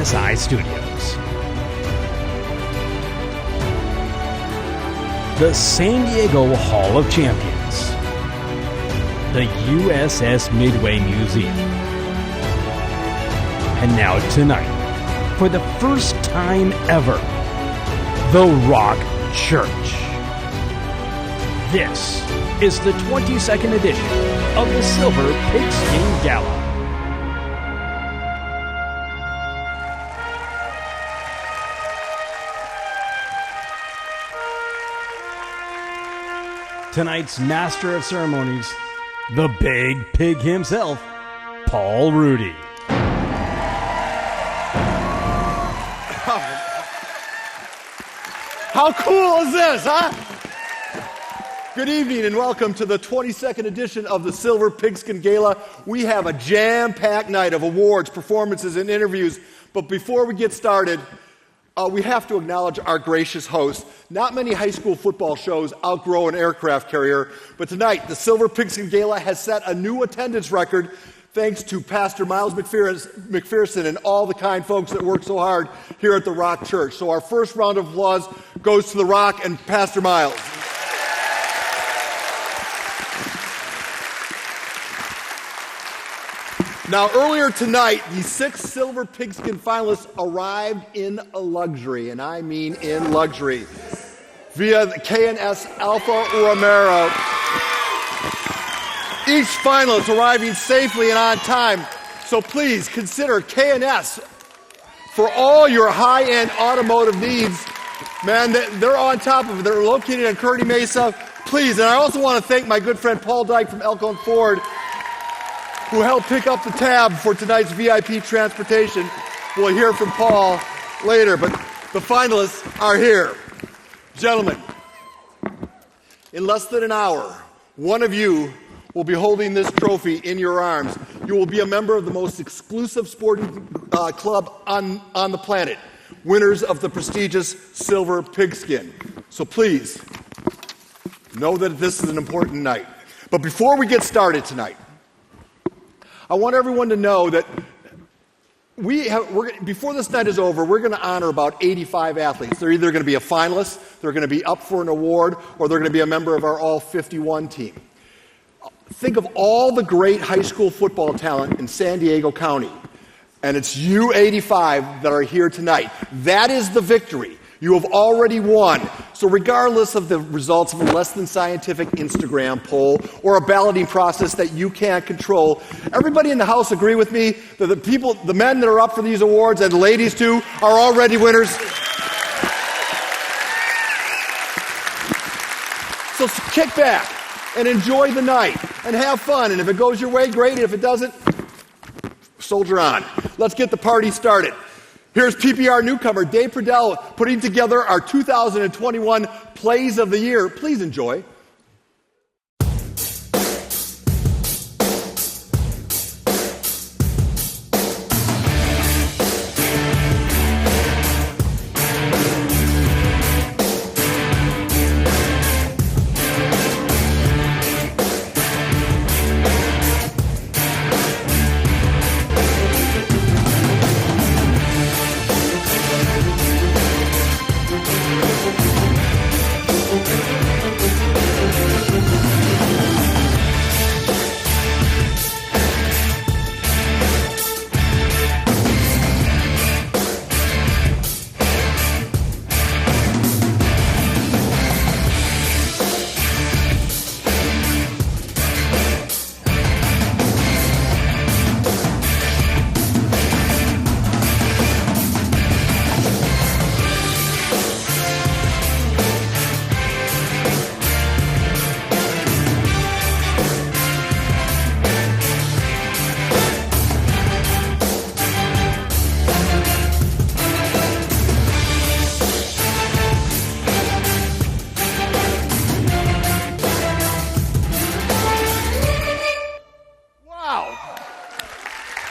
KSI Studios. The San Diego Hall of Champions. The USS Midway Museum. And now tonight, for the first time ever, the Rock Church. This is the 22nd edition of the Silver Pigskin Gala. Tonight's master of ceremonies, the big pig himself, Paul Rudy. How cool is this, huh? Good evening and welcome to the 22nd edition of the Silver Pigskin Gala. We have a jam-packed night of awards, performances, and interviews. But before we get started, we have to acknowledge our gracious host. Not many high school football shows outgrow an aircraft carrier, but tonight the Silver Pigskin Gala has set a new attendance record thanks to Pastor Miles McPherson and all the kind folks that work so hard here at the Rock Church. So our first round of applause goes to the Rock and Pastor Miles. Now, earlier tonight, the 6 Silver Pigskin finalists arrived in a luxury, and I mean in luxury, via the K&S Alfa Romero. Each finalist arriving safely and on time. So please consider K&S for all your high-end automotive needs. Man, they're on top of it. They're located in Kearny Mesa. Please, and I also want to thank my good friend Paul Dyke from Elkhorn Ford, who helped pick up the tab for tonight's VIP transportation. We'll hear from Paul later, but the finalists are here. Gentlemen, in less than an hour, one of you will be holding this trophy in your arms. You will be a member of the most exclusive sporting club on the planet, winners of the prestigious Silver Pigskin. So please, know that this is an important night. But before we get started tonight, I want everyone to know that before this night is over, we're going to honor about 85 athletes. They're either going to be a finalist, they're going to be up for an award, or they're going to be a member of our All-51 team. Think of all the great high school football talent in San Diego County, and it's you 85 that are here tonight. That is the victory. You have already won. So regardless of the results of a less than scientific Instagram poll or a balloting process that you can't control, everybody in the house agree with me that the men that are up for these awards, and the ladies too, are already winners. So kick back and enjoy the night and have fun. And if it goes your way, great. And if it doesn't, soldier on. Let's get the party started. Here's PPR newcomer Dave Pradell putting together our 2021 Plays of the Year. Please enjoy.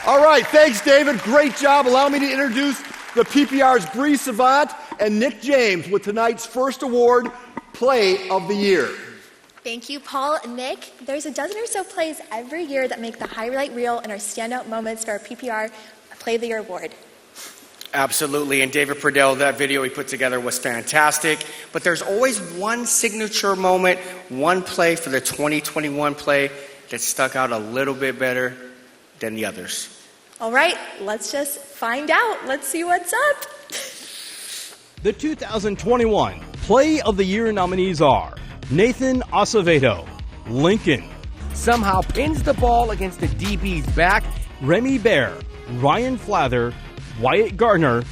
All right, thanks, David. Great job. Allow me to introduce the PPR's Bree Savant and Nick James with tonight's first award, Play of the Year. Thank you, Paul and Nick. There's a dozen or so plays every year that make the highlight reel and our standout moments for our PPR Play of the Year award. Absolutely, and David Perdell, that video he put together was fantastic. But there's always one signature moment, one play for the 2021 play that stuck out a little bit better than the others. All right, let's just find out. Let's see what's up. The 2021 Play of the Year nominees are Nathan Acevedo, Lincoln; Somehow pins the ball against the DB's back. Remy Bear, Ryan Flather, Wyatt Gardner,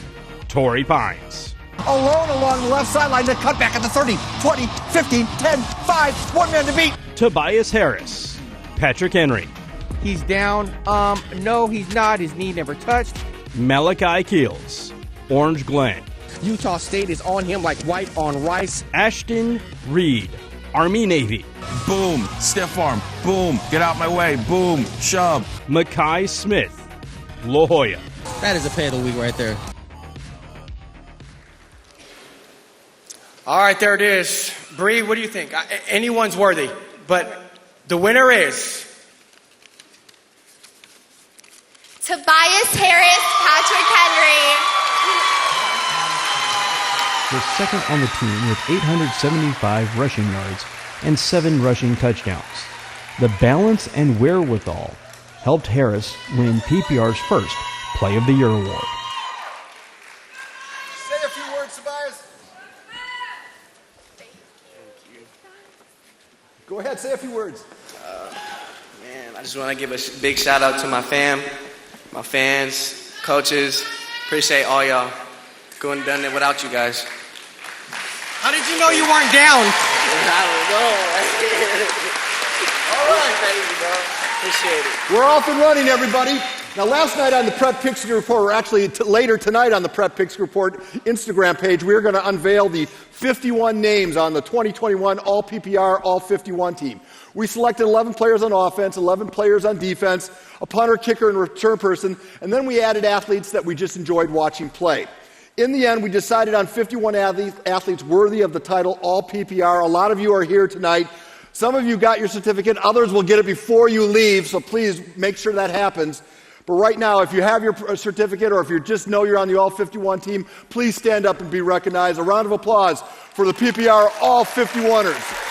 Torrey Pines. Alone along the left sideline, the cutback at the 30, 20, 15, 10, 5, 1 man to beat. Tobias Harris, Patrick Henry, He's down. No, he's not. His knee never touched. Malachi Keels, Orange Glen; Utah State is on him like white on rice. Ashton Reed, Army Navy; Boom, stiff arm, boom, get out my way, boom, shove. Makai Smith, La Jolla. That is a play of the week right there. All right, there it is. Bree, what do you think? Anyone's worthy, but the winner is... Tobias Harris, Patrick Henry. Was second on the team with 875 rushing yards and 7 rushing touchdowns. The balance and wherewithal helped Harris win PPR's first Play of the Year award. Say a few words, Tobias. Go ahead, say a few words. Man, I just want to give a big shout out to my fam, my fans, coaches. Appreciate all y'all. Couldn't have done it without you guys. How did you know you weren't down? I don't know. All right. Thank you, bro. Appreciate it. We're off and running, everybody. Now, last night on the Prep Pigskin Report, or actually later tonight on the Prep Pigskin Report Instagram page, we're going to unveil the 51 names on the 2021 All-PPR All-51 team. We selected 11 players on offense, 11 players on defense, a punter, kicker, and return person, and then we added athletes that we just enjoyed watching play. In the end, we decided on 51 athletes worthy of the title All-PPR. A lot of you are here tonight. Some of you got your certificate. Others will get it before you leave, so please make sure that happens. But right now, if you have your certificate or if you just know you're on the All-51 team, please stand up and be recognized. A round of applause for the PPR All-51ers.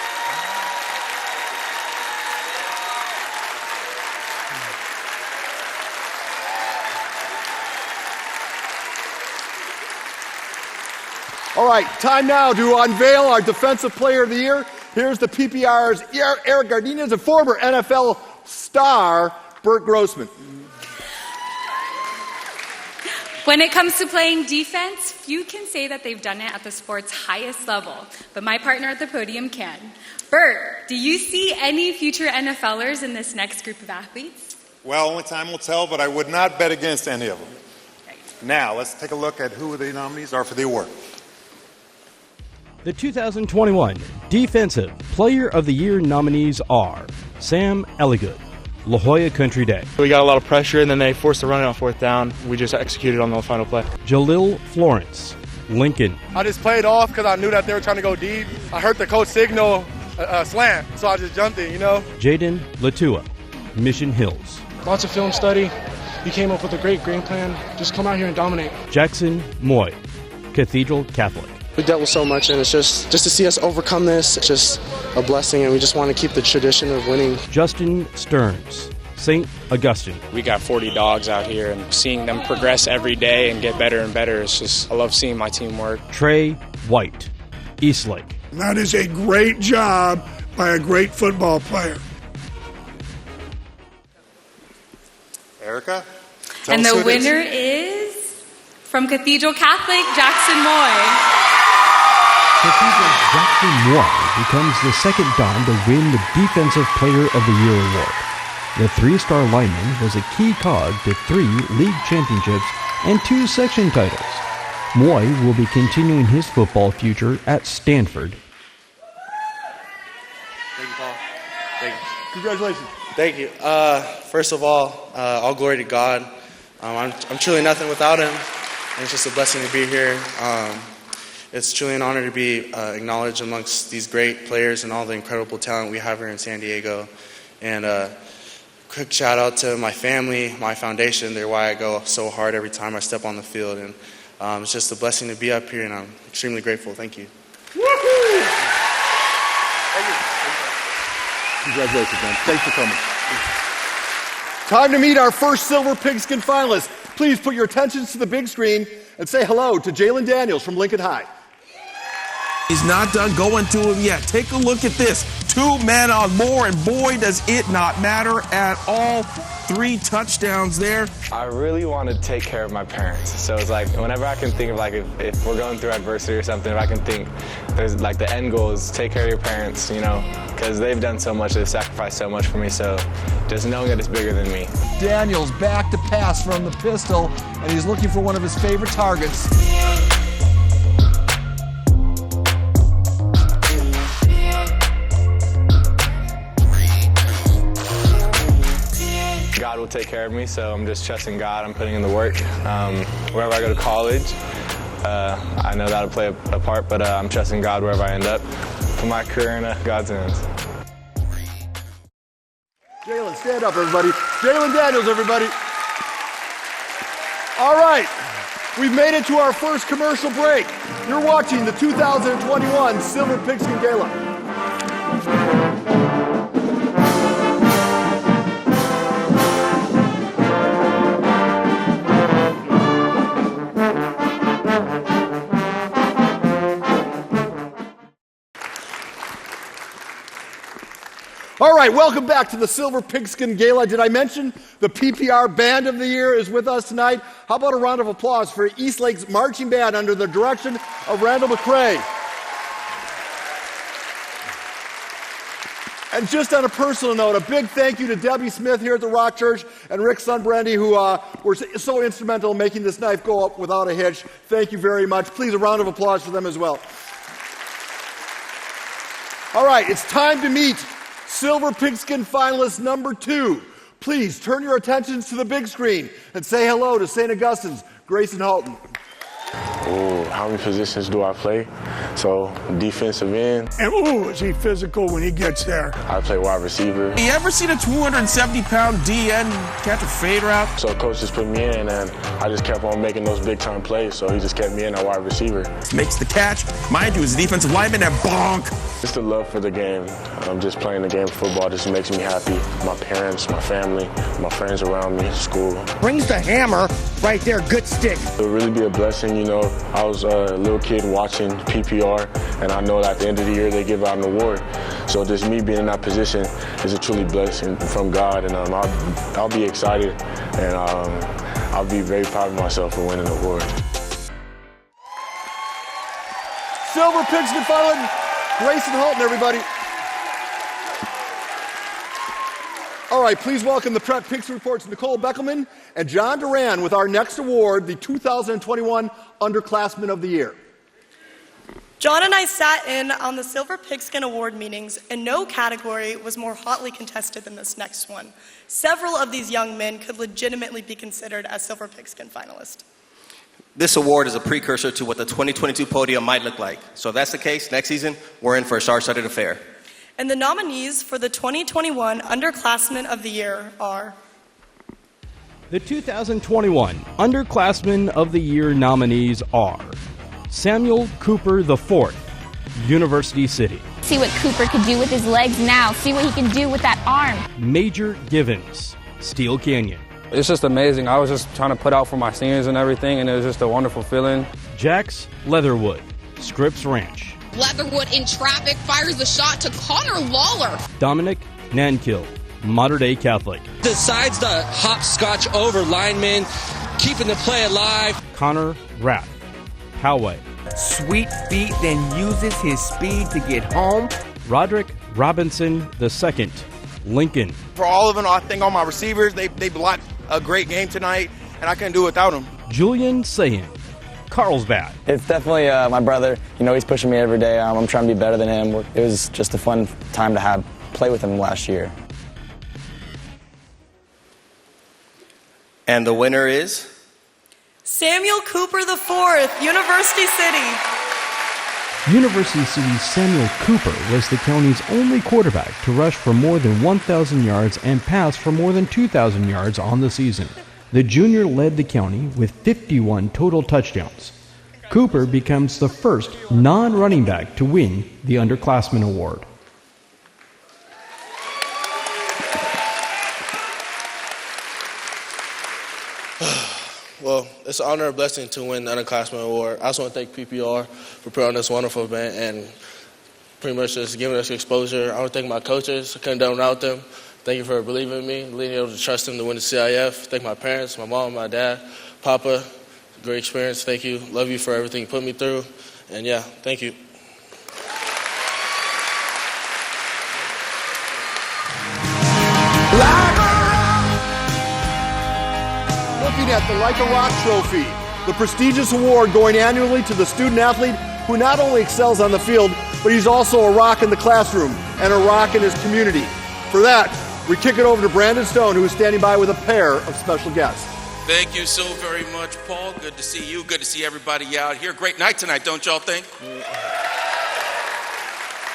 All right, time now to unveil our Defensive Player of the Year. Here's the PPR's Eric Gardenias and former NFL star Bert Grossman. When it comes to playing defense, few can say that they've done it at the sport's highest level, but my partner at the podium can. Bert, do you see any future NFLers in this next group of athletes? Well, only time will tell, but I would not bet against any of them. Right. Now, let's take a look at who the nominees are for the award. The 2021 Defensive Player of the Year nominees are Sam Elligood, La Jolla Country Day; We got a lot of pressure, and then they forced a run on 4th down. We just executed on the final play. Jalil Florence, Lincoln; I just played off because I knew that they were trying to go deep. I heard the coach signal slant, so I just jumped in, Jaden Latua, Mission Hills; Lots of film study. He came up with a great game plan. Just come out here and dominate. Jackson Moy, Cathedral Catholic; We dealt with so much, and it's just to see us overcome this, it's just a blessing, and we just want to keep the tradition of winning. Justin Stearns, St. Augustine; We got 40 dogs out here, and seeing them progress every day and get better and better, it's just, I love seeing my team work. Trey White, Eastlake; That is a great job by a great football player. Erica? And the winner is from Cathedral Catholic, Jackson Moy. Cathedral Jackson Moy becomes the second Don to win the Defensive Player of the Year award. The 3-star lineman was a key cog to 3 league championships and 2 section titles. Moy will be continuing his football future at Stanford. Thank you, Paul. Thank you. Congratulations. Thank you. First of all glory to God. I'm truly nothing without him, and it's just a blessing to be here. It's truly an honor to be acknowledged amongst these great players and all the incredible talent we have here in San Diego. And quick shout out to my family, my foundation. They're why I go so hard every time I step on the field. And It's just a blessing to be up here, and I'm extremely grateful. Thank you. Woohoo! Thank you. Congratulations, man. Thanks for coming. Time to meet our first Silver Pigskin finalist. Please put your attentions to the big screen and say hello to Jalen Daniels from Lincoln High. He's not done going to him yet. Take a look at this. 2 men on more, and boy, does it not matter at all. 3 touchdowns there. I really want to take care of my parents. So it's like whenever I can think of like if we're going through adversity or something, if I can think there's like the end goal is take care of your parents, you know, because they've done so much, they've sacrificed so much for me. So just knowing that it's bigger than me. Daniels back to pass from the pistol, and he's looking for one of his favorite targets. God will take care of me, so I'm just trusting God. I'm putting in the work. Wherever I go to college, I know that'll play a part, but I'm trusting God wherever I end up. Put my career in God's hands. Jalen, stand up, everybody. Jalen Daniels, everybody. All right, we've made it to our first commercial break. You're watching the 2021 Silver Pigskin Gala. All right, welcome back to the Silver Pigskin Gala. Did I mention the PPR Band of the Year is with us tonight? How about a round of applause for Eastlake's marching band under the direction of Randall McCrae? And just on a personal note, a big thank you to Debbie Smith here at the Rock Church and Rick Sunbrandy, who were so instrumental in making this night go up without a hitch. Thank you very much. Please, a round of applause for them as well. All right, it's time to meet Silver Pigskin finalist number 2. Please turn your attentions to the big screen and say hello to St. Augustine's Grayson Halton. Oh, how many positions do I play? So, defensive end. And is he physical when he gets there? I play wide receiver. You ever seen a 270-pound DN catch a fade route? So coach just put me in, and I just kept on making those big-time plays, so he just kept me in at wide receiver. Makes the catch. Mind you, as a defensive lineman, and bonk. Just the love for the game. Just playing the game of football just makes me happy. My parents, my family, my friends around me at school. Brings the hammer right there, good stick. It would really be a blessing, you know. I was a little kid watching PPR, and I know that at the end of the year they give out an award. So just me being in that position is a truly blessing from God, and I'll be excited, and I'll be very proud of myself for winning the award. Silver Pigskin finalist Grayson Halton, everybody. All right, please welcome the Prep Pigskin Report's Nicole Beckelman and John Duran with our next award, the 2021 Underclassmen of the Year. John and I sat in on the Silver Pigskin Award meetings, and no category was more hotly contested than this next one. Several of these young men could legitimately be considered as Silver Pigskin finalists. This award is a precursor to what the 2022 podium might look like. So if that's the case, next season, we're in for a star-studded affair. And the nominees for the 2021 Underclassmen of the Year are... The 2021 Underclassmen of the Year nominees are Samuel Cooper IV, University City. See what Cooper could do with his legs now. See what he can do with that arm. Major Givens, Steel Canyon. It's just amazing. I was just trying to put out for my seniors and everything, and it was just a wonderful feeling. Jax Leatherwood, Scripps Ranch. Leatherwood in traffic fires the shot to Connor Lawler. Dominic Nankill, Mater Dei Catholic. Decides to hopscotch over linemen, keeping the play alive. Connor Rapp, Poway. Sweet feet, then uses his speed to get home. Roderick Robinson II, Lincoln. For all of them, I think all my receivers, they blocked a great game tonight, and I couldn't do it without them. Julian Sahan, Carlsbad. It's definitely my brother. You know, he's pushing me every day. I'm trying to be better than him. It was just a fun time to play with him last year. And the winner is? Samuel Cooper IV, University City. University City's Samuel Cooper was the county's only quarterback to rush for more than 1,000 yards and pass for more than 2,000 yards on the season. The junior led the county with 51 total touchdowns. Cooper becomes the first non-running back to win the Underclassmen Award. Well, it's an honor and blessing to win the Underclassmen Award. I also want to thank PPR for putting on this wonderful event and pretty much just giving us exposure. I want to thank my coaches. I couldn't have done without them. Thank you for believing in me, being able to trust them to win the CIF. Thank my parents, my mom, my dad, Papa. Great experience. Thank you. Love you for everything you put me through. And yeah, thank you. Looking at the Like a Rock Trophy, the prestigious award going annually to the student athlete who not only excels on the field, but he's also a rock in the classroom and a rock in his community. For that, we kick it over to Brandon Stone, who is standing by with a pair of special guests. Thank you so very much, Paul. Good to see you. Good to see everybody out here. Great night tonight, don't y'all think?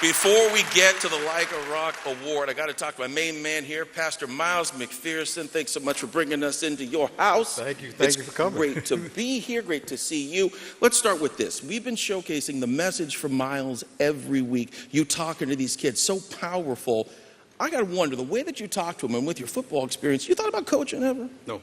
Before we get to the Like a Rock Award, I got to talk to my main man here, Pastor Miles McPherson. Thanks so much for bringing us into your house. Thank you. Thank you for coming. Great to be here. Great to see you. Let's start with this. We've been showcasing the message from Miles every week. You talking to these kids, so powerful. I got to wonder, the way that you talk to them and with your football experience, you thought about coaching ever? No.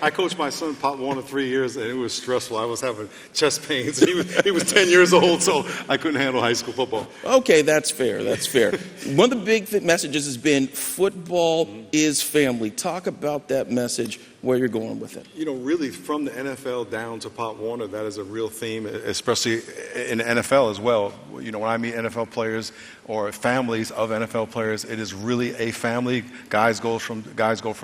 I coached my son, Pop Warner, 3 years, and it was stressful. I was having chest pains. He was 10 years old, so I couldn't handle high school football. Okay, that's fair. That's fair. One of the big messages has been football is family. Talk about that message, where you're going with it. You know, really from the NFL down to Pop Warner, that is a real theme, especially in the NFL as well. You know, when I meet NFL players or families of NFL players, it is really a family. Guys go from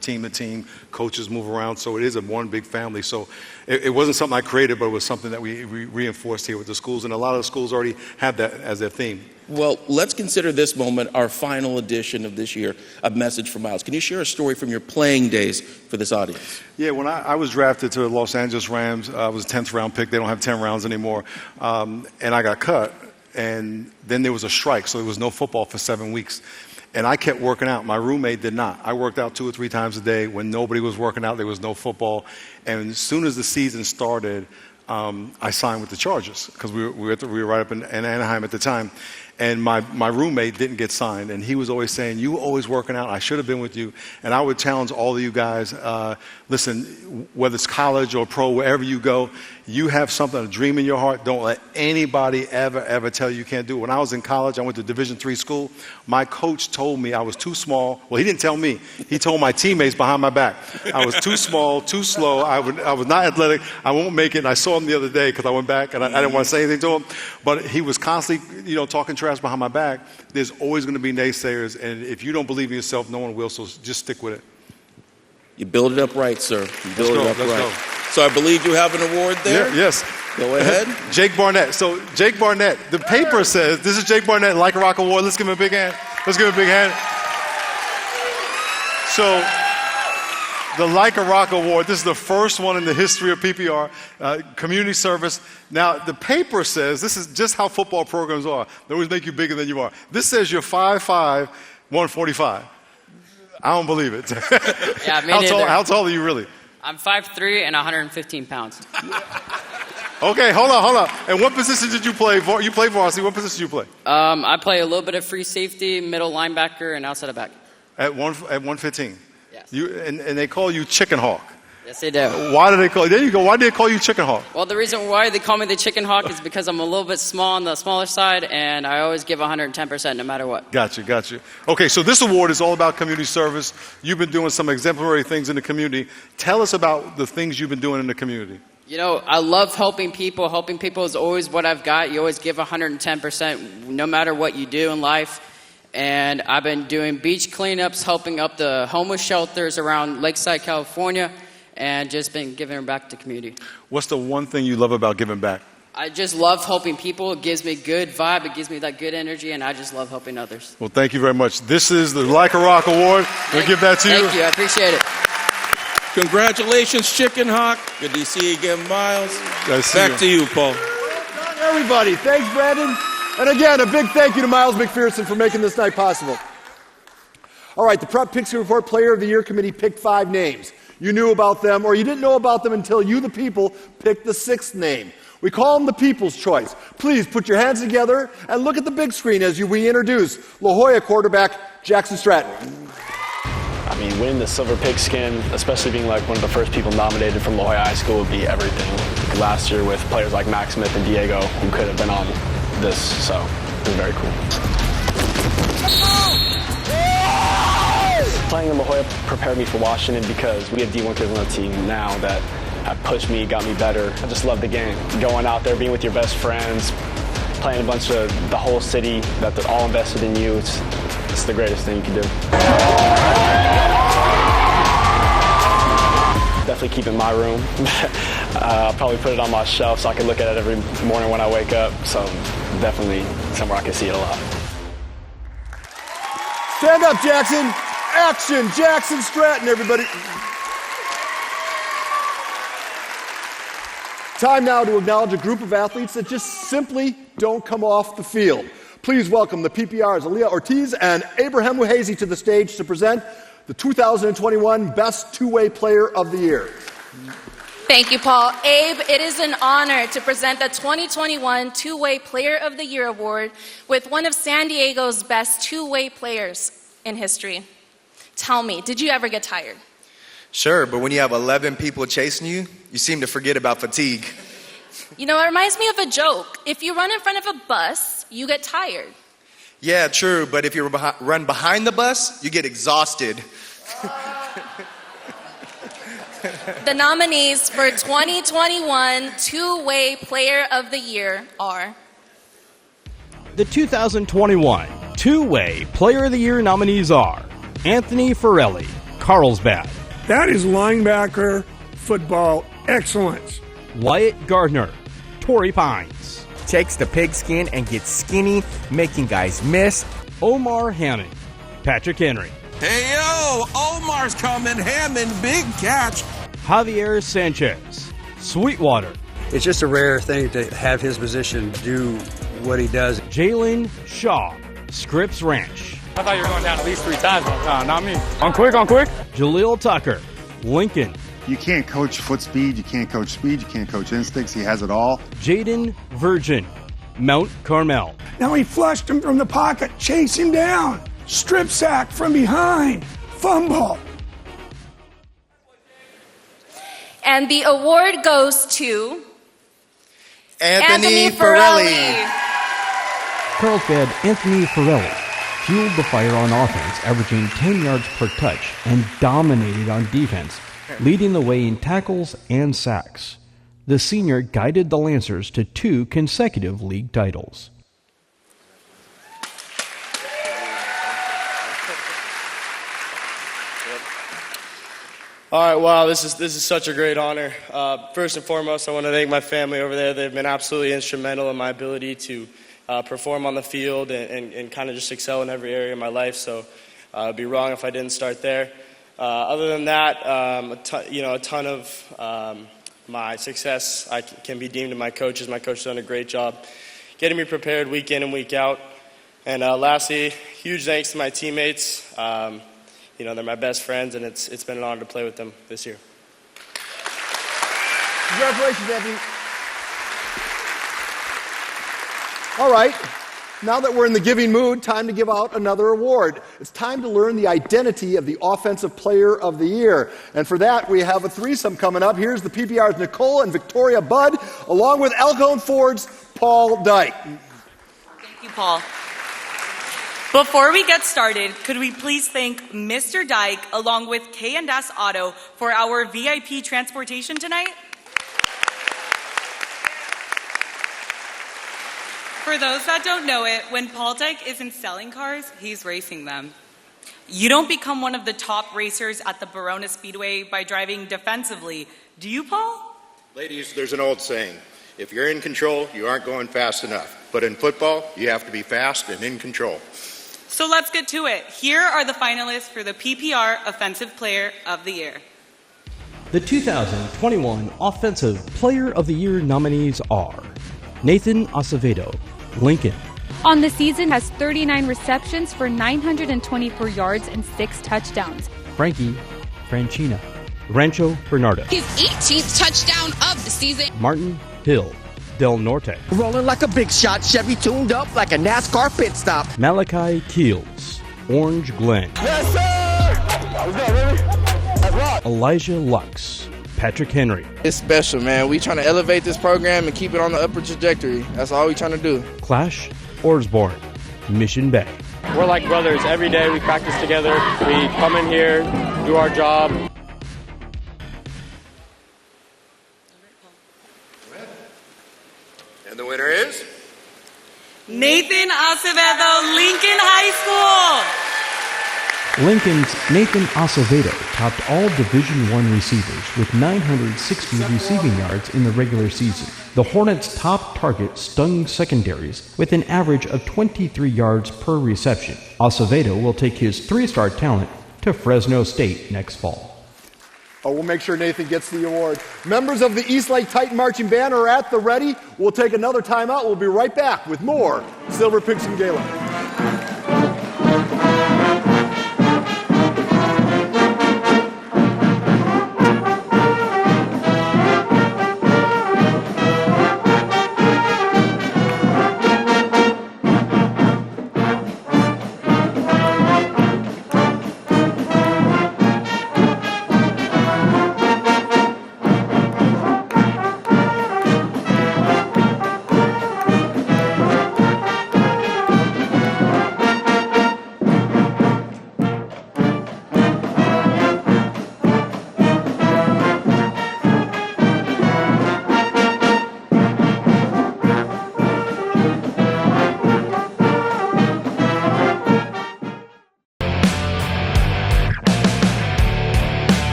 team to team. Coaches move around, so it is one big family. So it wasn't something I created, but it was something that we reinforced here with the schools, and a lot of the schools already have that as their theme. Well, let's consider this moment our final edition of this year, A Message from Miles. Can you share a story from your playing days for this audience? Yeah, when I was drafted to the Los Angeles Rams, I was a 10th round pick. They don't have 10 rounds anymore. And I got cut. And then there was a strike, so there was no football for 7 weeks. And I kept working out. My roommate did not. I worked out 2 or 3 times a day. When nobody was working out, there was no football. And as soon as the season started, I signed with the Chargers because we were right up in Anaheim at the time. And my roommate didn't get signed, and he was always saying, "You were always working out. I should have been with you." And I would challenge all of you guys, listen, whether it's college or pro, wherever you go, you have something, a dream in your heart. Don't let anybody ever tell you can't do it. When I was in college, I went to Division III school. My coach told me I was too small. Well, he didn't tell me. He told my teammates behind my back. I was too small, too slow. I was not athletic. I won't make it. And I saw him the other day because I went back, and I didn't want to say anything to him. But he was constantly, talking trash behind my back. There's always going to be naysayers, and if you don't believe in yourself, no one will, so just stick with it. You build it up right, sir. You build it up let's right. go. So I believe you have an award there? Yeah, yes. Go ahead. Jake Barnett. So Jake Barnett, the paper says, this is Jake Barnett, Like a Rock Award. Let's give him a big hand. Let's give him a big hand. So the Like a Rock Award, this is the first one in the history of PPR, community service. Now, the paper says, this is just how football programs are. They always make you bigger than you are. This says you're 5'5", 145. I don't believe it. Yeah, me neither. How tall are you really? I'm 5'3" and 115 pounds. Okay, hold on. And what position did you play? You played varsity. What position did you play? I play a little bit of free safety, middle linebacker, and outside of back. At 115? Yes. And they call you Chicken Hawk. Yes, they do. Why do they call you? There you go. Why do they call you Chicken Hawk? Well, the reason why they call me the Chicken Hawk is because I'm a little bit small on the smaller side, and I always give 110% no matter what. Got you. Okay, so this award is all about community service. You've been doing some exemplary things in the community. Tell us about the things you've been doing in the community. I love helping people. Helping people is always what I've got. You always give 110% no matter what you do in life. And I've been doing beach cleanups, helping up the homeless shelters around Lakeside, California, and just been giving back to the community. What's the one thing you love about giving back? I just love helping people. It gives me good vibe. It gives me that good energy, and I just love helping others. Well, thank you very much. This is the Like a Rock Award. We'll give that to you. Thank you. I appreciate it. Congratulations, Chicken Hawk. Good to see you again, Miles. Back to you, Paul. Everybody, thanks, Brandon. And again, a big thank you to Miles McPherson for making this night possible. All right, the Prep Pigskin Report Player of the Year Committee picked 5 names. you knew about them, or you didn't know about them until you, the people, picked the sixth name. We call them the People's Choice. Please put your hands together and look at the big screen as we introduce La Jolla quarterback Jackson Stratton. I mean, winning the Silver Pigskin, especially being like one of the first people nominated from La Jolla High School, would be everything. Last year with players like Max Smith and Diego, who could have been on this, so it was very cool. Playing in La Jolla prepared me for Washington because we have D1 kids on the team now that have pushed me, got me better. I just love the game. Going out there, being with your best friends, playing a bunch of the whole city that they're all invested in you. It's the greatest thing you can do. Definitely keep it in my room. I'll probably put it on my shelf so I can look at it every morning when I wake up. So definitely somewhere I can see it a lot. Stand up, Jackson. Action, Jackson Stratton, everybody. Time now to acknowledge a group of athletes that just simply don't come off the field. Please welcome the PPR's Aaliyah Ortiz and Abraham Muhazy to the stage to present the 2021 Best Two-Way Player of the Year. Thank you, Paul. Abe, it is an honor to present the 2021 Two-Way Player of the Year award with one of San Diego's best two-way players in history. Tell me, did you ever get tired? Sure, but when you have 11 people chasing you, you seem to forget about fatigue. You know, it reminds me of a joke. If you run in front of a bus, you get tired. Yeah, true, but if you run behind the bus, you get exhausted. The nominees for 2021 Two-Way Player of the Year are... The 2021 Two-Way Player of the Year nominees are Anthony Forelli, Carlsbad. That is linebacker football excellence. Wyatt Gardner, Torrey Pines. Takes the pigskin and gets skinny, making guys miss. Omar Hammond, Patrick Henry. Hey, yo, Omar's coming, Hammond, big catch. Javier Sanchez, Sweetwater. It's just a rare thing to have his position do what he does. Jalen Shaw, Scripps Ranch. I thought you were going down at least 3 times. Not me. I'm quick. Jaleel Tucker, Lincoln. You can't coach foot speed, you can't coach speed, you can't coach instincts. He has it all. Jaden Virgin, Mount Carmel. Now he flushed him from the pocket, chase him down, strip sack from behind, fumble. And the award goes to... Anthony Forelli. Carlsbad Anthony Forelli fueled the fire on offense, averaging 10 yards per touch, and dominated on defense, leading the way in tackles and sacks. The senior guided the Lancers to 2 consecutive league titles. All right, wow, this is such a great honor. First and foremost, I want to thank my family over there. They've been absolutely instrumental in my ability to perform on the field and kind of just excel in every area of my life. So it'd be wrong if I didn't start there. Other than that, a ton of my success can be deemed to my coaches. My coach has done a great job getting me prepared week in and week out. And lastly, huge thanks to my teammates. They're my best friends, and it's been an honor to play with them this year. Congratulations, Anthony. All right, now that we're in the giving mood, time to give out another award. It's time to learn the identity of the Offensive Player of the Year. And for that, we have a threesome coming up. Here's the PPR's Nicole and Victoria Budd, along with Elkhorn Ford's Paul Dyke. Thank you, Paul. Before we get started, could we please thank Mr. Dyke along with K&S Auto for our VIP transportation tonight? For those that don't know it, when Paul Dyke isn't selling cars, he's racing them. You don't become one of the top racers at the Verona Speedway by driving defensively, do you, Paul? Ladies, there's an old saying, if you're in control, you aren't going fast enough. But in football, you have to be fast and in control. So let's get to it. Here are the finalists for the PPR Offensive Player of the Year. The 2021 Offensive Player of the Year nominees are Nathan Acevedo, Lincoln. On the season, has 39 receptions for 924 yards and 6 touchdowns. Frankie Franchina, Rancho Bernardo. His 18th touchdown of the season. Martin Hill, Del Norte. Rolling like a big shot, Chevy tuned up like a NASCAR pit stop. Malachi Keels, Orange Glen. Yes, sir! Let's go, baby. Let's rock. Elijah Lux, Patrick Henry. It's special, man. We trying to elevate this program and keep it on the upper trajectory. That's all we trying to do. Clash Orsborn, Mission Bay. We're like brothers. Every day we practice together. We come in here, do our job. And the winner is? Nathan Acevedo, Lincoln High School. Lincoln's Nathan Acevedo topped all Division I receivers with 960 receiving yards in the regular season. The Hornets' top target stung secondaries with an average of 23 yards per reception. Acevedo will take his three-star talent to Fresno State next fall. Oh, we'll make sure Nathan gets the award. Members of the East Lake Titan Marching Band are at the ready. We'll take another timeout. We'll be right back with more Silver Pigskin Gala.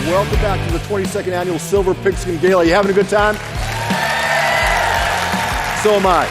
Welcome back to the 22nd Annual Silver Pigskin Gala. You having a good time? So am I.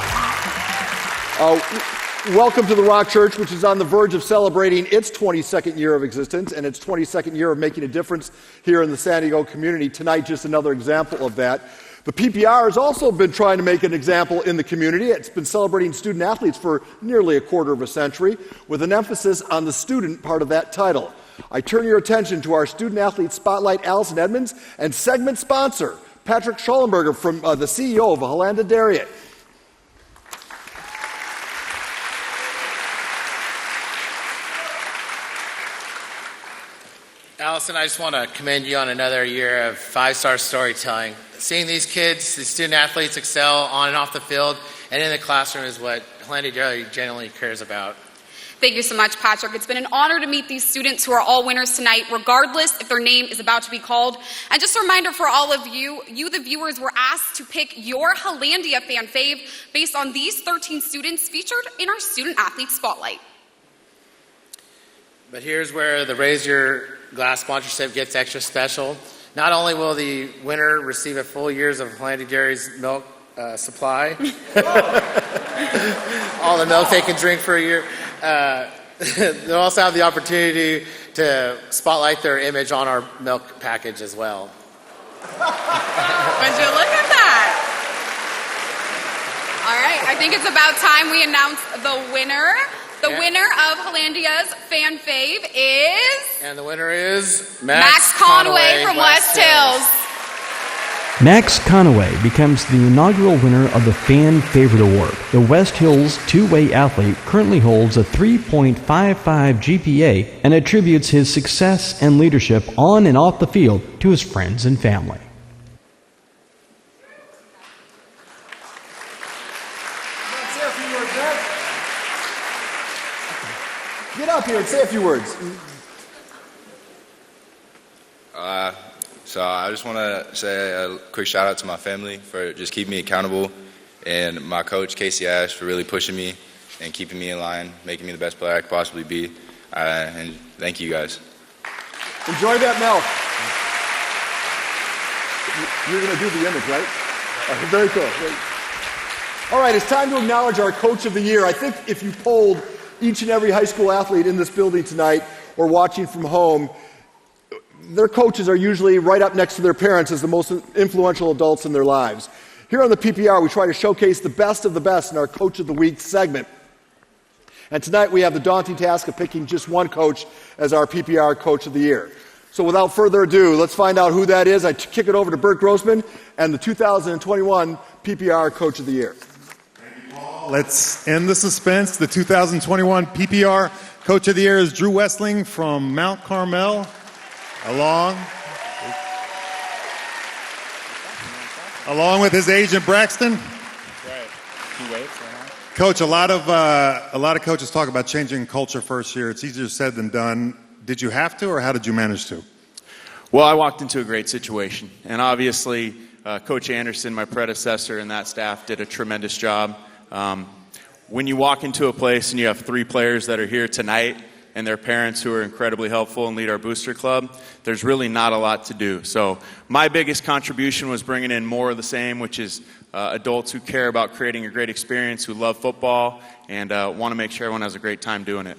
Welcome to the Rock Church, which is on the verge of celebrating its 22nd year of existence and its 22nd year of making a difference here in the San Diego community. Tonight, just another example of that. The PPR has also been trying to make an example in the community. It's been celebrating student athletes for nearly a quarter of a century, with an emphasis on the student part of that title. I turn your attention to our student athlete spotlight, Allison Edmonds, and segment sponsor, Patrick Schollenberger, from the CEO of Holanda Dariet. Allison, I just want to commend you on another year of five-star storytelling. Seeing these kids, these student athletes excel on and off the field and in the classroom is what Holanda Dariet generally cares about. Thank you so much, Patrick. It's been an honor to meet these students who are all winners tonight, regardless if their name is about to be called. And just a reminder for all of you, the viewers, were asked to pick your Hollandia fan fave based on these 13 students featured in our Student Athlete Spotlight. But here's where the Raise Your Glass sponsorship gets extra special. Not only will the winner receive a full year's of Holanda Dairy's milk supply, all the milk they can drink for a year, they'll also have the opportunity to spotlight their image on our milk package as well. Would you look at that? All right, I think it's about time we announce the winner. The winner of Hollandia's fan fave is... And the winner is... Max Conaway from West Hills. Max Conaway becomes the inaugural winner of the Fan Favorite Award. The West Hills two-way athlete currently holds a 3.55 GPA and attributes his success and leadership on and off the field to his friends and family. Get up here and say a few words. So I just want to say a quick shout out to my family for just keeping me accountable, and my coach, Casey Ash, for really pushing me and keeping me in line, making me the best player I could possibly be. And thank you guys. Enjoy that milk. You're going to do the image, right? Very cool. All right, it's time to acknowledge our Coach of the Year. I think if you polled each and every high school athlete in this building tonight or watching from home, their coaches are usually right up next to their parents as the most influential adults in their lives. Here on the PPR, we try to showcase the best of the best in our Coach of the Week segment. And tonight we have the daunting task of picking just one coach as our PPR Coach of the Year. So without further ado, let's find out who that is. I kick it over to Bert Grossman and the 2021 PPR Coach of the Year. Let's end the suspense. The 2021 PPR Coach of the Year is Drew Westling from Mount Carmel, along with his agent Braxton. Right. Coach, a lot of coaches talk about changing culture first year. It's easier said than done. Did you have to, or how did you manage to? Well, I walked into a great situation, and obviously Coach Anderson, my predecessor, and that staff did a tremendous job. When you walk into a place and you have 3 players that are here tonight and their parents who are incredibly helpful and lead our booster club, there's really not a lot to do. So my biggest contribution was bringing in more of the same, which is adults who care about creating a great experience, who love football, and want to make sure everyone has a great time doing it.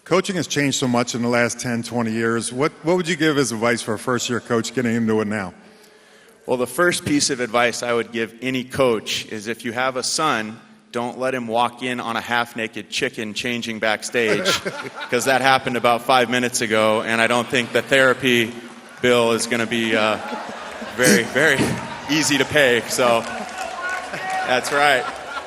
Coaching has changed so much in the last 10, 20 years. What would you give as advice for a first-year coach getting into it now? Well, the first piece of advice I would give any coach is if you have a son, don't let him walk in on a half-naked chicken changing backstage, because that happened about 5 minutes ago, and I don't think the therapy bill is going to be very, very easy to pay. So that's right.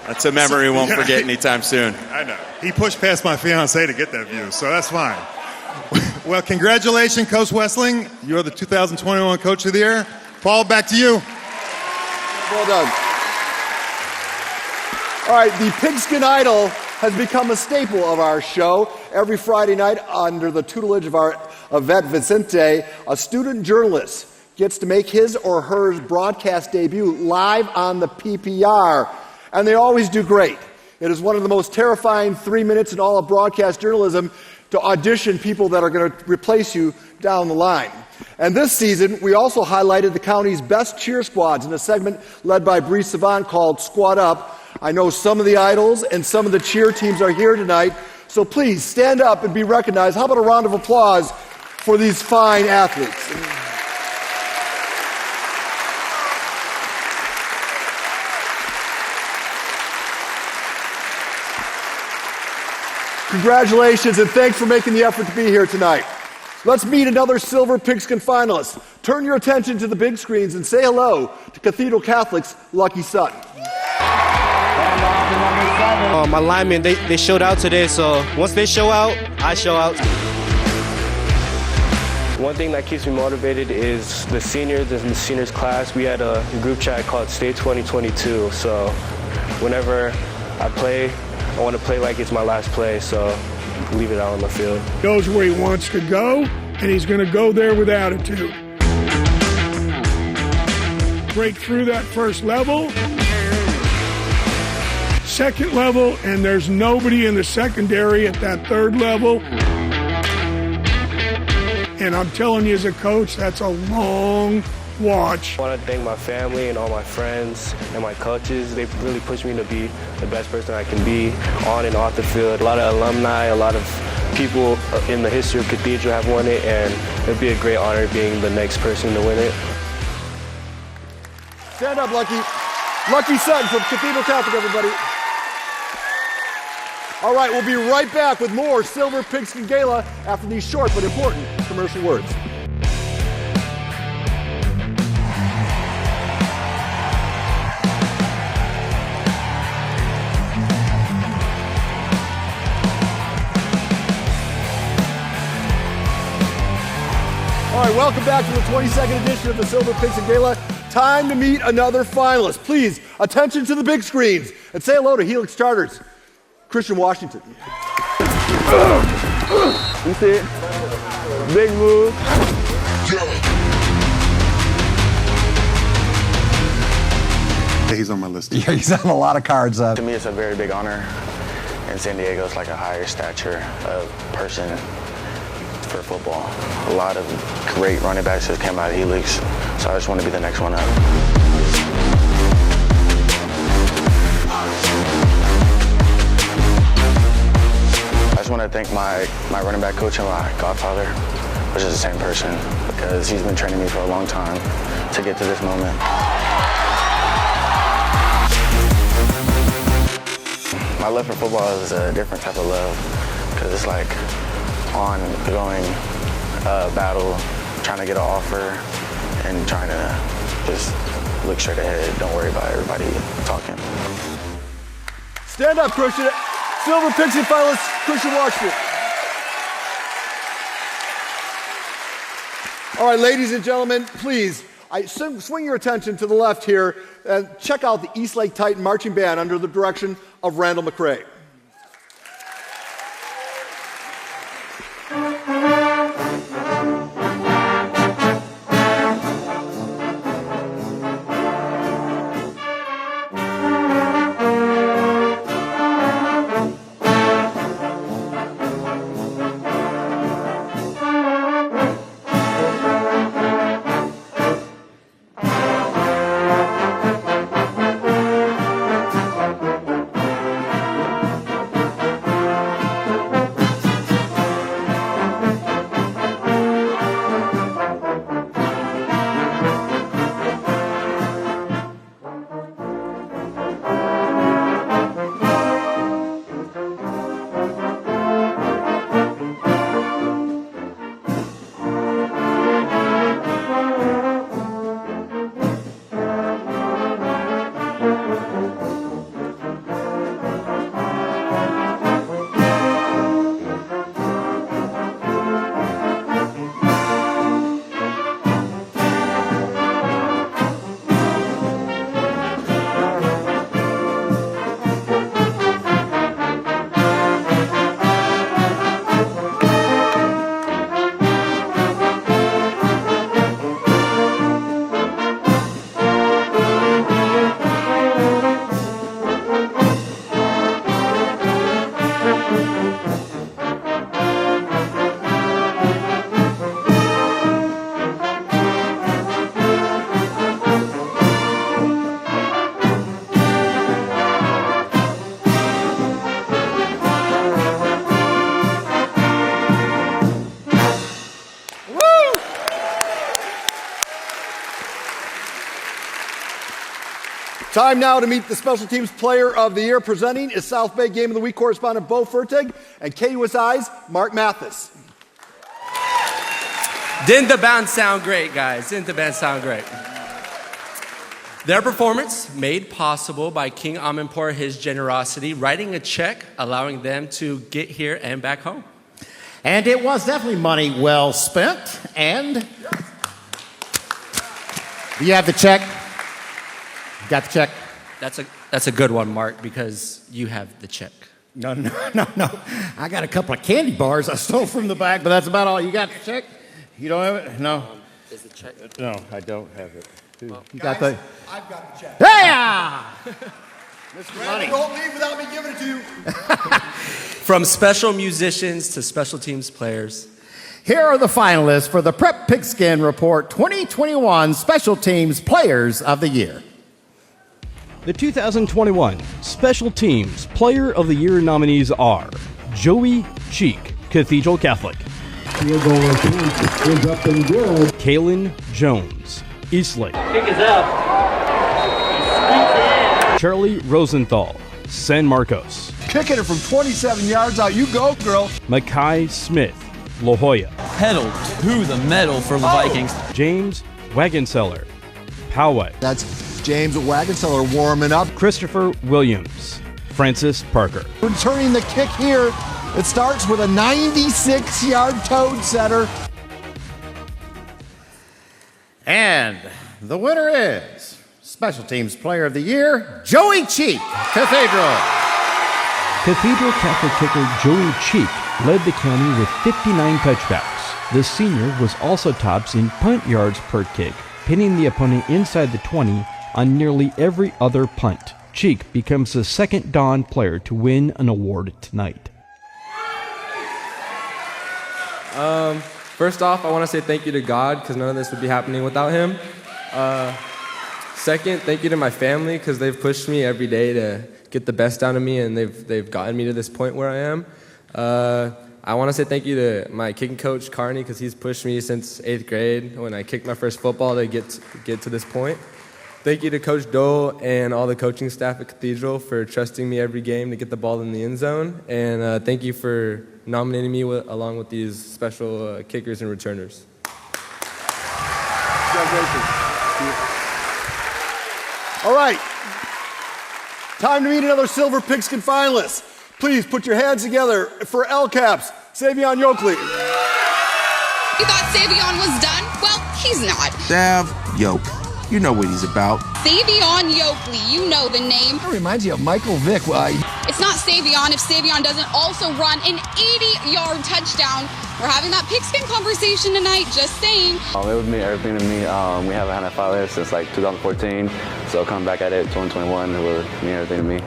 That's a memory we won't forget anytime soon. I know. He pushed past my fiancée to get that view, so that's fine. Well, congratulations, Coach Westling. You're the 2021 Coach of the Year. Paul, back to you. Well done. All right, the Pigskin Idol has become a staple of our show. Every Friday night, under the tutelage of our Yvette Vicente, a student journalist gets to make his or her broadcast debut live on the PPR. And they always do great. It is one of the most terrifying 3 minutes in all of broadcast journalism to audition people that are going to replace you down the line. And this season, we also highlighted the county's best cheer squads in a segment led by Bree Savant called Squad Up. I know some of the idols and some of the cheer teams are here tonight, so please stand up and be recognized. How about a round of applause for these fine athletes? Congratulations, and thanks for making the effort to be here tonight. Let's meet another Silver Pigskin finalist. Turn your attention to the big screens and say hello to Cathedral Catholic's Lucky Sutton. My linemen, they showed out today, so once they show out, I show out. One thing that keeps me motivated is the seniors in the seniors class. We had a group chat called Stay 2022, so whenever I play, I want to play like it's my last play, so leave it out on the field. He knows where he wants to go, and he's going to go there with attitude. Break through that first level, second level, and there's nobody in the secondary at that third level. And I'm telling you as a coach, that's a long watch. I want to thank my family and all my friends and my coaches. They really pushed me to be the best person I can be on and off the field. A lot of alumni, a lot of people in the history of Cathedral have won it, and it'd be a great honor being the next person to win it. Stand up, Lucky. Lucky Sutton from Cathedral Catholic, everybody. All right, we'll be right back with more Silver Pigskin Gala after these short but important commercial words. All right, welcome back to the 22nd edition of the Silver Pigskin Gala. Time to meet another finalist. Please, attention to the big screens and say hello to Helix Charters, Christian Washington. You see it? Big move. He's on my list. Yeah, he's on a lot of cards. To me, it's a very big honor. In San Diego, it's like a higher stature of person for football. A lot of great running backs that came out of Helix, so I just want to be the next one up. I just want to thank my running back coach and my godfather, which is the same person, because he's been training me for a long time to get to this moment. My love for football is a different type of love because it's like ongoing battle, trying to get an offer and trying to just look straight ahead. Don't worry about everybody talking. Stand up, Christian. Silver Pigskin finalist, Christian Washington. All right, ladies and gentlemen, please, swing your attention to the left here and check out the East Lake Titan Marching Band under the direction of Randall McRae. Time now to meet the Special Teams Player of the Year. Presenting is South Bay Game of the Week correspondent Bo Fertig and KUSI's Mark Mathis. Didn't the band sound great, guys? Didn't the band sound great? Their performance made possible by King Amanpour, his generosity, writing a check, allowing them to get here and back home. And it was definitely money well spent. And you have the check. Got the check? That's a good one, Mark, because you have the check. No. I got a couple of candy bars I stole from the back, but that's about all. You got the check? You don't have it? No. Is the check? No, I don't have it. Well, you guys, got the... I've got the check. Yeah! Mr. Money. Don't leave without me giving it to you. From special musicians to special teams players. Here are the finalists for the Prep Pigskin Report 2021 Special Teams Players of the Year. The 2021 Special Teams Player of the Year nominees are Joey Cheek, Cathedral Catholic. Field goal is up and good. Kalen Jones, Eastlake. Kick is up. Charlie Rosenthal, San Marcos. Kicking it from 27 yards out. You go, girl. Makai Smith, La Jolla. Pedal to the metal for the Vikings. James Wagenseller, Poway. That's James Wagenseller warming up. Christopher Williams, Francis Parker. Returning the kick here. It starts with a 96-yard toad setter. And the winner is Special Teams Player of the Year, Joey Cheek, Cathedral. Cathedral Catholic kicker Joey Cheek led the county with 59 touchbacks. The senior was also tops in punt yards per kick, pinning the opponent inside the 20 on nearly every other punt. Cheek becomes the second Dawn player to win an award tonight. First off, I want to say thank you to God because none of this would be happening without him. Second, thank you to my family because they've pushed me every day to get the best out of me, and they've gotten me to this point where I am. I want to say thank you to my kicking coach, Carney, because he's pushed me since 8th grade when I kicked my first football to get to this point. Thank you to Coach Dole and all the coaching staff at Cathedral for trusting me every game to get the ball in the end zone. And thank you for nominating me along with these special kickers and returners. Congratulations. All right. Time to meet another Silver Pigskin finalist. Please put your hands together for L Caps, Savion Yokley. You thought Savion was done? Well, he's not. Sav Yoke. You know what he's about. Savion Yokley, you know the name. That reminds you of Michael Vick. It's not Savion if Savion doesn't also run an 80-yard touchdown. We're having that Pigskin conversation tonight, just saying. It would mean everything to me. We haven't had a finalist since like 2014, so coming back at it 2021 would mean everything to me.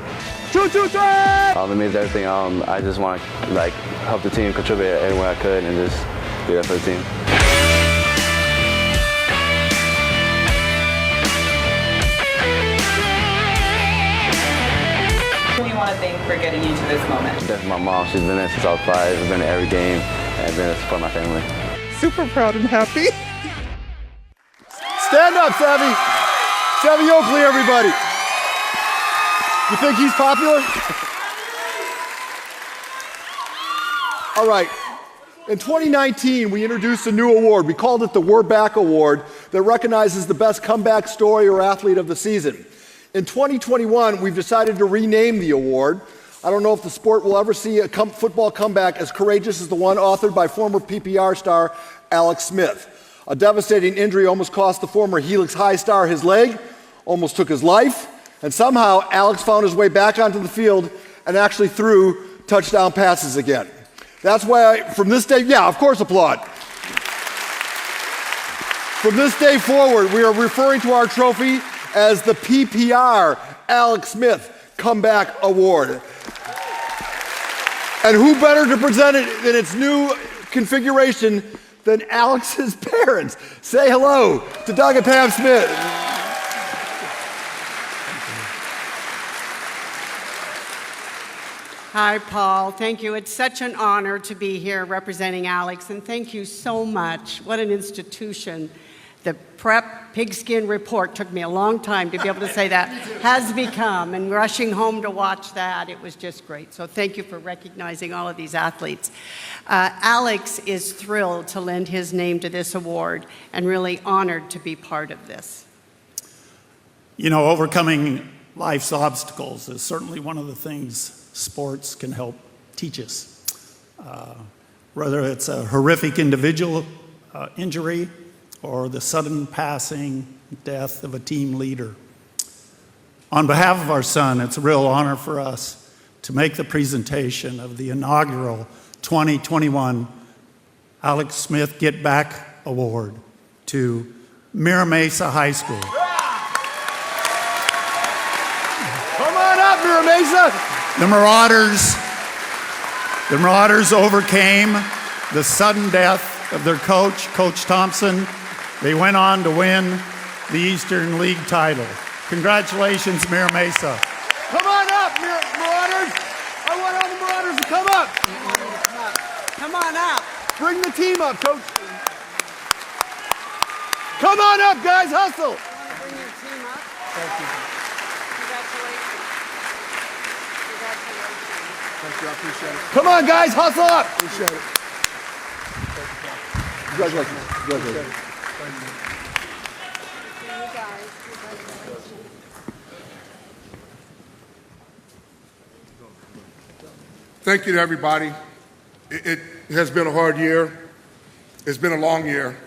2, 2, 3! It means everything. I just want to help the team, contribute any way I could, and just be there for the team. Who do you want to thank for getting you to this moment? Definitely my mom. She's been there since I was 5. She's been in every game and been there to support my family. Super proud and happy. Stand up, Savvy. Savvy Oakley, everybody. You think he's popular? All right. In 2019, we introduced a new award. We called it the We're Back Award that recognizes the best comeback story or athlete of the season. In 2021, we've decided to rename the award. I don't know if the sport will ever see a football comeback as courageous as the one authored by former PPR star Alex Smith. A devastating injury almost cost the former Helix High star his leg, almost took his life, and somehow Alex found his way back onto the field and actually threw touchdown passes again. That's why from this day, yeah, of course applaud. From this day forward, we are referring to our trophy as the PPR Alex Smith Comeback Award. And who better to present it in its new configuration than Alex's parents? Say hello to Doug and Pam Smith. Hi, Paul. Thank you. It's such an honor to be here representing Alex, and thank you so much. What an institution. The Prep Pigskin Report took me a long time to be able to say that, has become, and rushing home to watch that, it was just great. So thank you for recognizing all of these athletes. Alex is thrilled to lend his name to this award and really honored to be part of this. You know, overcoming life's obstacles is certainly one of the things sports can help teach us. Whether it's a horrific individual injury or the sudden passing death of a team leader. On behalf of our son, it's a real honor for us to make the presentation of the inaugural 2021 Alex Smith Get Back Award to Mira Mesa High School. Come on up, Mira Mesa! The Marauders overcame the sudden death of their coach, Coach Thompson. They went on to win the Eastern League title. Congratulations, Mira Mesa. Come on up, Marauders. I want all the Marauders to come up. Come on up. Bring the team up, Coach. Come on up, guys. Hustle. Bring your team up. Thank you. Congratulations. Thank you. I appreciate it. Come on, guys. Hustle up. Appreciate it. Congratulations. Congratulations. Thank you to everybody. It has been a hard year. It's been a long year.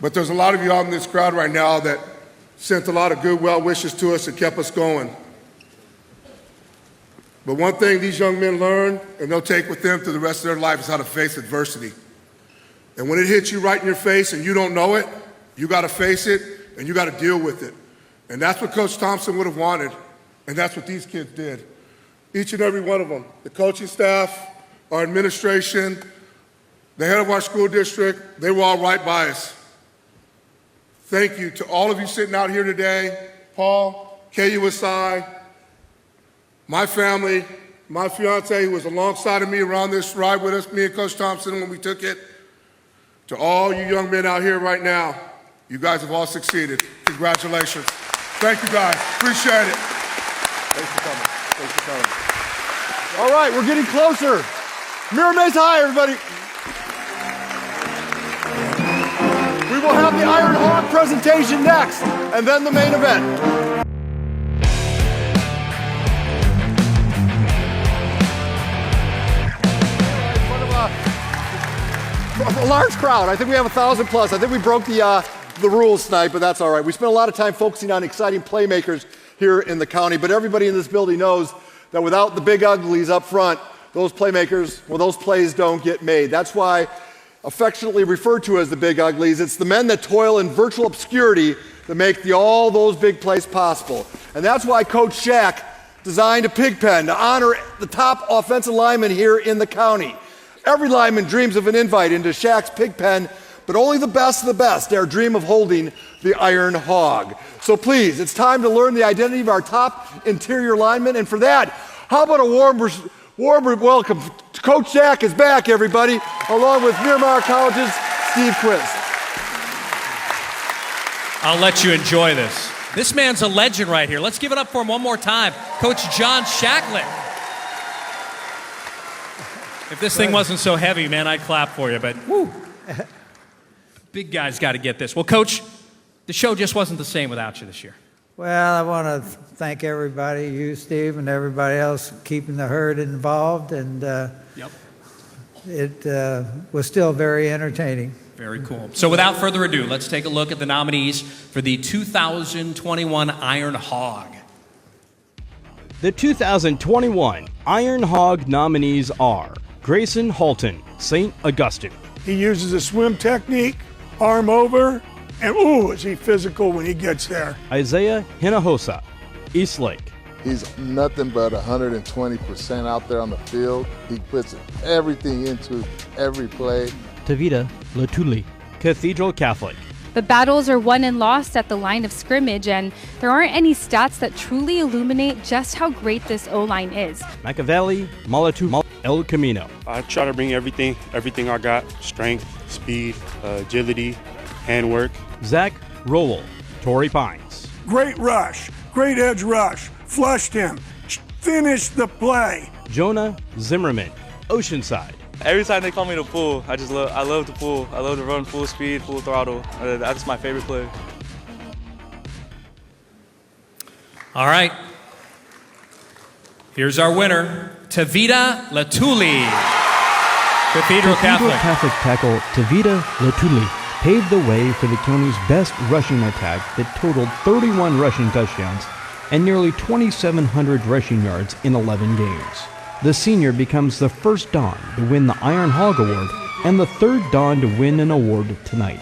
But there's a lot of you out in this crowd right now that sent a lot of good well wishes to us and kept us going. But one thing these young men learn, and they'll take with them through the rest of their life, is how to face adversity. And when it hits you right in your face and you don't know it, you got to face it and you got to deal with it. And that's what Coach Thompson would have wanted, and that's what these kids did. Each and every one of them, the coaching staff, our administration, the head of our school district, they were all right by us. Thank you to all of you sitting out here today, Paul, KUSI, my family, my fiance who was alongside of me around this ride with us, me and Coach Thompson when we took it. To all you young men out here right now, You guys have all succeeded. Congratulations. Thank you, guys. Appreciate it. Thanks for coming. Thanks for coming. All right, we're getting closer. Mirror Mesa High, everybody. We will have the Iron Hawk presentation next, and then the main event. A large crowd. I think we have 1,000 plus. I think we broke the rules tonight, but that's all right. We spent a lot of time focusing on exciting playmakers here in the county, but everybody in this building knows that without the big uglies up front, those playmakers, well, those plays don't get made. That's why affectionately referred to as the big uglies, it's the men that toil in virtual obscurity that make all those big plays possible. And that's why Coach Shaq designed a pig pen to honor the top offensive linemen here in the county. Every lineman dreams of an invite into Shaq's pig pen, but only the best of the best dare dream of holding the Iron Hog. So please, it's time to learn the identity of our top interior linemen, and for that, how about a warm welcome. Coach Shaq is back, everybody, along with Miramar College's Steve Quist. I'll let you enjoy this. This man's a legend right here. Let's give it up for him one more time. Coach John Shacklet. If this thing wasn't so heavy, man, I'd clap for you, but woo. Big guy's got to get this. Well, Coach, the show just wasn't the same without you this year. Well, I want to thank everybody, you, Steve, and everybody else keeping the herd involved, and it was still very entertaining. Very cool. So without further ado, let's take a look at the nominees for the 2021 Iron Hog. The 2021 Iron Hog nominees are Grayson Halton, St. Augustine. He uses a swim technique, arm over, and ooh, is he physical when he gets there. Isaiah Hinojosa, Eastlake. He's nothing but 120% out there on the field. He puts everything into every play. Tavita Latuli, Cathedral Catholic. The battles are won and lost at the line of scrimmage, and there aren't any stats that truly illuminate just how great this O-line is. Machiavelli Malatu El Camino. I try to bring everything I got: strength, speed, agility, handwork. Zach Rowell, Torrey Pines. Great rush, great edge rush, flushed him, finished the play. Jonah Zimmerman, Oceanside. Every time they call me the pool, I love the pool. I love to run full speed, full throttle. That's my favorite play. All right. Here's our winner, Tavita Latuli. Cathedral Catholic tackle Tavita Latuli paved the way for the county's best rushing attack that totaled 31 rushing touchdowns and nearly 2,700 rushing yards in 11 games. The senior becomes the first Don to win the Iron Hog Award and the third Don to win an award tonight.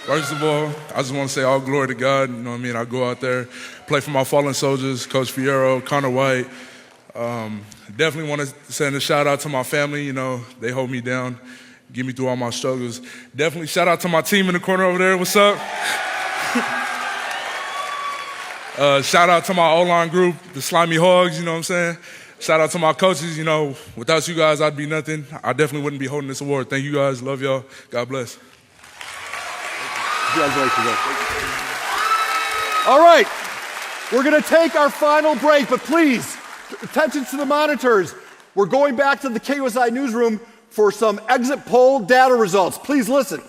First of all, I just want to say all glory to God. You know what I mean? I go out there, play for my fallen soldiers, Coach Fierro, Connor White. Definitely want to send a shout out to my family. You know, they hold me down, get me through all my struggles. Definitely shout out to my team in the corner over there. What's up? Shout out to my O-line group, the Slimy Hogs, you know what I'm saying? Shout out to my coaches, you know, without you guys, I'd be nothing. I definitely wouldn't be holding this award. Thank you guys. Love y'all. God bless. Congratulations. All right, we're going to take our final break, but please, attention to the monitors. We're going back to the KUSI newsroom for some exit poll data results. Please listen.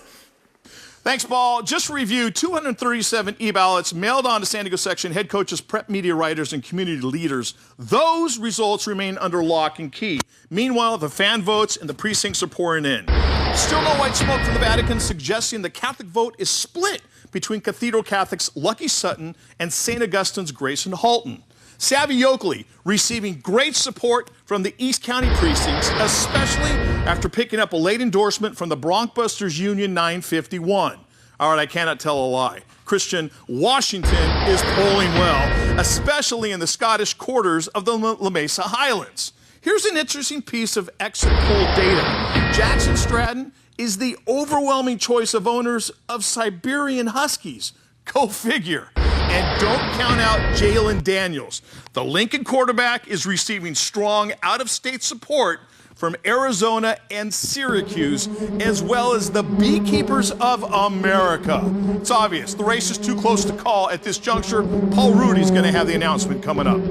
Thanks, Paul. Just to review, 237 e-ballots mailed on to San Diego section head coaches, prep media writers, and community leaders. Those results remain under lock and key. Meanwhile, the fan votes and the precincts are pouring in. Still no white smoke from the Vatican, suggesting the Catholic vote is split between Cathedral Catholic's Lucky Sutton and St. Augustine's Grayson Halton. Savvy Yoakley receiving great support from the East County precincts, especially after picking up a late endorsement from the Broncbusters Union 951. All right, I cannot tell a lie. Christian Washington is polling well, especially in the Scottish quarters of the La Mesa Highlands. Here's an interesting piece of exit poll data. Jackson Stratton is the overwhelming choice of owners of Siberian Huskies. Go figure. And don't count out Jalen Daniels. The Lincoln quarterback is receiving strong out-of-state support from Arizona and Syracuse, as well as the Beekeepers of America. It's obvious, the race is too close to call at this juncture. Paul Rudy's going to have the announcement coming up.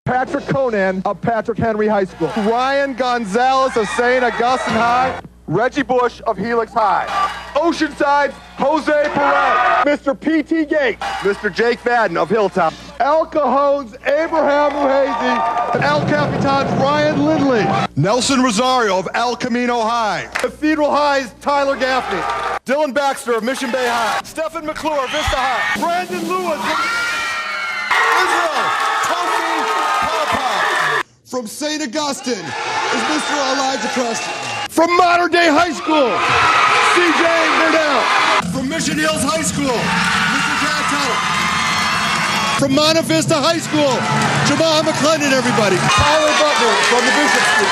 Patrick Conan of Patrick Henry High School. Ryan Gonzalez of St. Augustine High. Reggie Bush of Helix High. Oceanside, Jose Perez. Mr. P.T. Gates. Mr. Jake Madden of Hilltop. El Cajon's Abraham Muhazy. El Capitan's Ryan Lindley. Nelson Rosario of El Camino High. Cathedral High's Tyler Gaffney. Dylan Baxter of Mission Bay High. Stephen McClure of Vista High. Brandon Lewis of Israel. Tofi Papa. From St. Augustine is Mr. Elijah Preston. From Modern Day High School, C.J. Burdell. From Mission Hills High School, Mr. Chad Tuttle. From Monte Vista High School, Jamal McClendon, everybody. Tyler Butler from the Bishop School.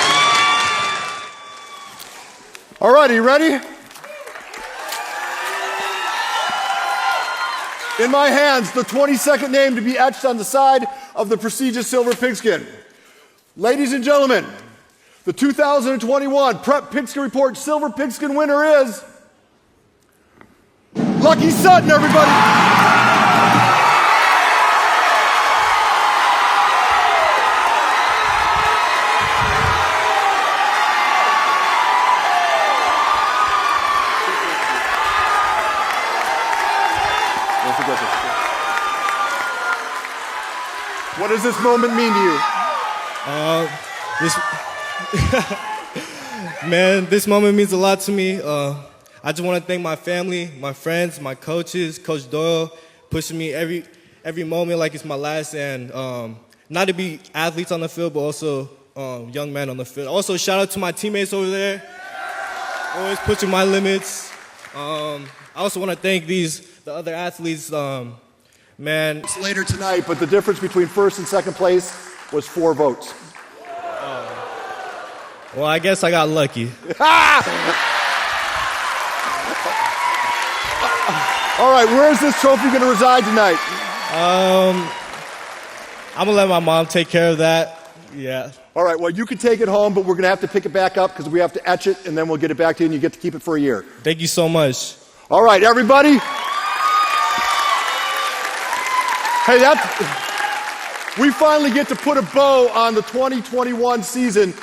All right, are you ready? In my hands, the 22nd name to be etched on the side of the prestigious silver pigskin. Ladies and gentlemen, the 2021 Prep Pigskin Report Silver Pigskin winner is Lucky Sutton, everybody. What does this moment mean to you? Man, this moment means a lot to me. I just want to thank my family, my friends, my coaches, Coach Doyle, pushing me every moment like it's my last, and not to be athletes on the field, but also young men on the field. Also, shout out to my teammates over there, always pushing my limits. I also want to thank the other athletes. Man, it's later tonight, but the difference between first and second place was 4 votes. Well, I guess I got lucky. All right, where is this trophy going to reside tonight? I'm going to let my mom take care of that. Yeah. All right, well, you can take it home, but we're going to have to pick it back up because we have to etch it, and then we'll get it back to you, and you get to keep it for a year. Thank you so much. All right, everybody. Hey, we finally get to put a bow on the 2021 season.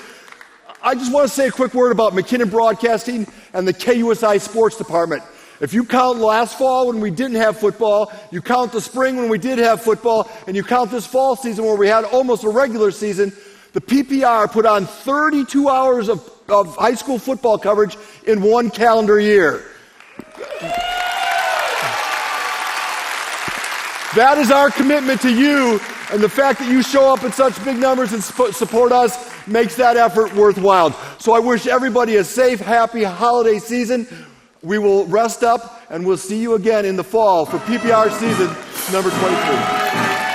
I just want to say a quick word about McKinnon Broadcasting and the KUSI Sports Department. If you count last fall when we didn't have football, you count the spring when we did have football, and you count this fall season where we had almost a regular season, the PPR put on 32 hours of high school football coverage in one calendar year. That is our commitment to you, and the fact that you show up in such big numbers and support us makes that effort worthwhile. So I wish everybody a safe, happy holiday season. We will rest up, and we'll see you again in the fall for PPR season number 23.